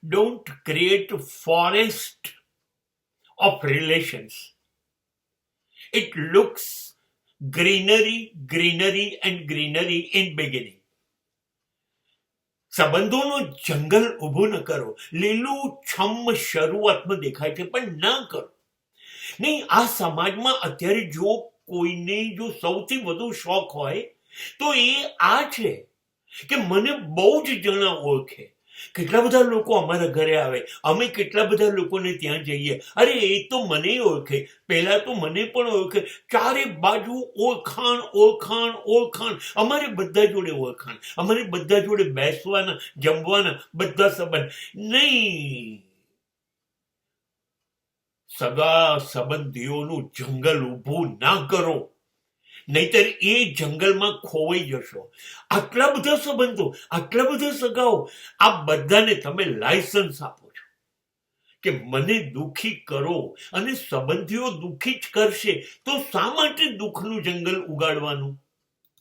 don't create forest of relations. It looks greenery and greenery in beginning. સંબંધોનો જંગલ ઉભું ન કરો. લીલું છમ શરૂઆતમાં દેખાય છે પણ ના કરો. નહીં, આ સમાજમાં અત્યારે જો કોઈને જો સૌથી વધુ શોખ હોય તો એ આ છે કે મને બહુ જ જણા ઓળખે. કેટલા બધા લોકો અમારા ઘરે આવે, અમે કેટલા બધા લોકોને ત્યાં જઈએ, અરે એ તો મને ઓળખે, પહેલા તો મને પણ ઓળખે. ચારે બાજુ ઓળખાણ ઓળખાણ ઓળખાણ. અમારે બધા જોડે ઓળખાણ, અમારે બધા જોડે બેસવાના, જમવાના, બધા સંબંધ. નહીં, સગા સંબંધીઓનું જંગલ ઊભું ના કરો, નહીતર એ જંગલમાં ખોવાઈ જશો. આટલા બધા સંબંધો, આટલા બધા સગાઓ, આ બધાને તમે લાયસન્સ આપો છો કે મને દુઃખી કરો, અને સંબંધીઓ દુઃખી જ કરશે તો શા માટે દુઃખનું જંગલ ઉગાડવાનું?